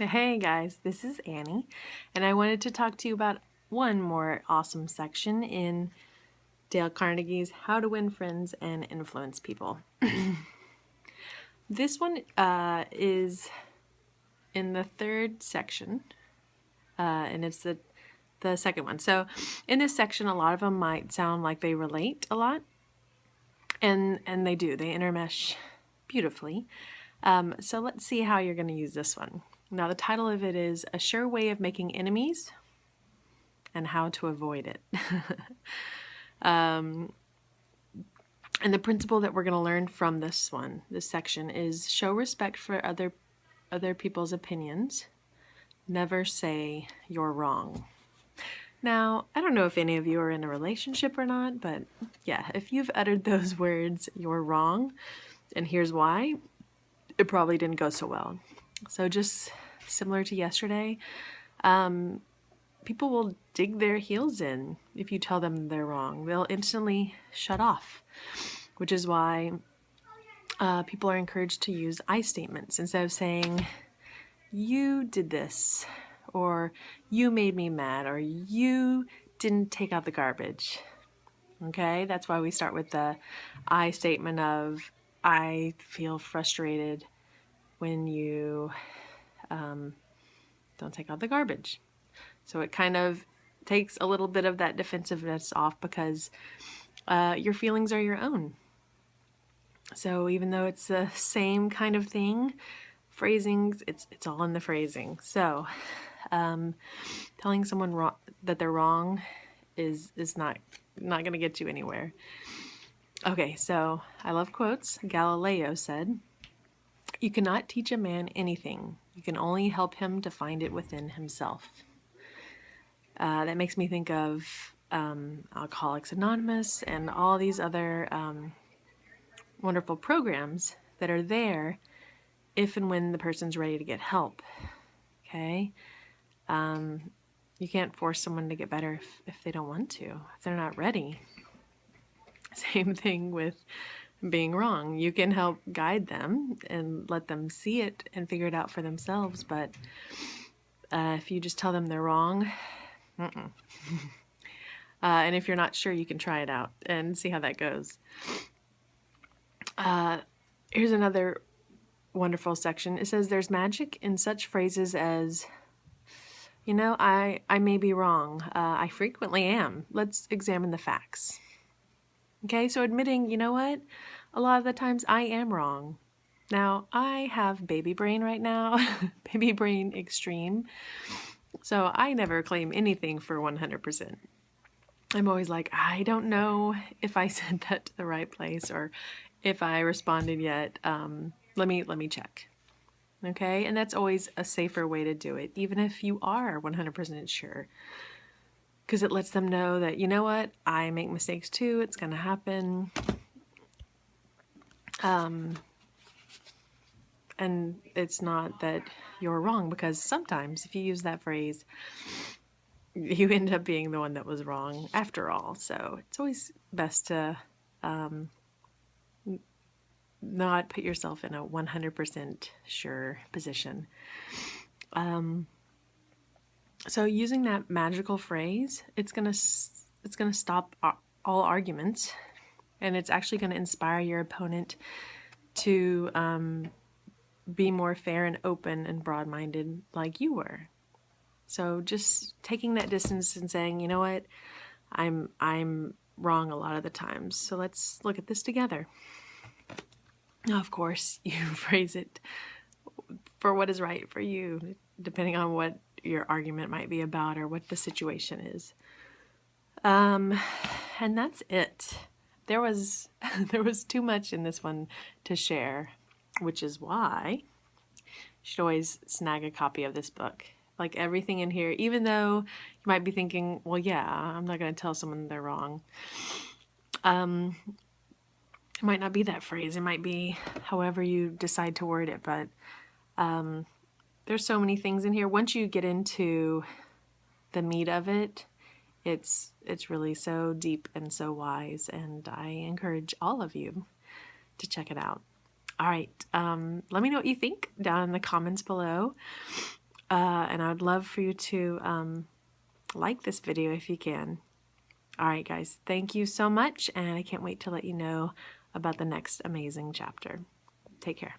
Hey guys, this is Annie, and I wanted to talk to you about one more awesome section in Dale Carnegie's How to Win Friends and Influence People. This one is in the third section, and it's the second one. So in this section, a lot of them might sound like they relate a lot, and they do. They intermesh beautifully. So let's see how you're going to use this one. Now, the title of it is A Sure Way of Making Enemies and How to Avoid It. And the principle that we're going to learn from this section, is show respect for other people's opinions. Never say you're wrong. Now, I don't know if any of you are in a relationship or not, but yeah, if you've uttered those words, you're wrong, and here's why, it probably didn't go so well. So just similar to yesterday, people will dig their heels in if you tell them they're wrong. They'll instantly shut off, which is why people are encouraged to use I statements instead of saying, you did this, or you made me mad, or you didn't take out the garbage. Okay, that's why we start with the I statement of, I feel frustrated when you don't take out the garbage. So it kind of takes a little bit of that defensiveness off because your feelings are your own. So even though it's the same kind of thing, phrasings, it's all in the phrasing. So telling someone that they're wrong is not going to get you anywhere. Okay, so I love quotes. Galileo said, "You cannot teach a man anything. You can only help him to find it within himself." That makes me think of Alcoholics Anonymous and all these other wonderful programs that are there if and when the person's ready to get help. Okay? You can't force someone to get better if they don't want to, if they're not ready. Same thing with being wrong. You can help guide them and let them see it and figure it out for themselves, but if you just tell them they're wrong, and if you're not sure, you can try it out and see how that goes. Here's another wonderful section. It says, there's magic in such phrases as, I may be wrong. I frequently am. Let's examine the facts. Okay, so admitting, a lot of the times I am wrong. Now, I have baby brain right now, baby brain extreme. So I never claim anything for 100%. I'm always like, I don't know if I said that to the right place or if I responded yet. Let me check. Okay, and that's always a safer way to do it, even if you are 100% sure. Because it lets them know that, I make mistakes too, it's going to happen. And it's not that you're wrong, because sometimes if you use that phrase, you end up being the one that was wrong after all. So it's always best to not put yourself in a 100% sure position. So using that magical phrase, it's gonna stop all arguments, and it's actually going to inspire your opponent to be more fair and open and broad-minded like you were. So just taking that distance and saying, I'm wrong a lot of the times. So let's look at this together. Now, of course, you phrase it for what is right for you, depending on what your argument might be about or what the situation is. And that's it. There was too much in this one to share, which is why you should always snag a copy of this book. Like everything in here, even though you might be thinking, well, yeah, I'm not going to tell someone they're wrong. It might not be that phrase. It might be however you decide to word it, but there's so many things in here. Once you get into the meat of it, it's really so deep and so wise, and I encourage all of you to check it out. All right, let me know what you think down in the comments below. And I would love for you to like this video if you can. All right, guys, thank you so much, and I can't wait to let you know about the next amazing chapter. Take care.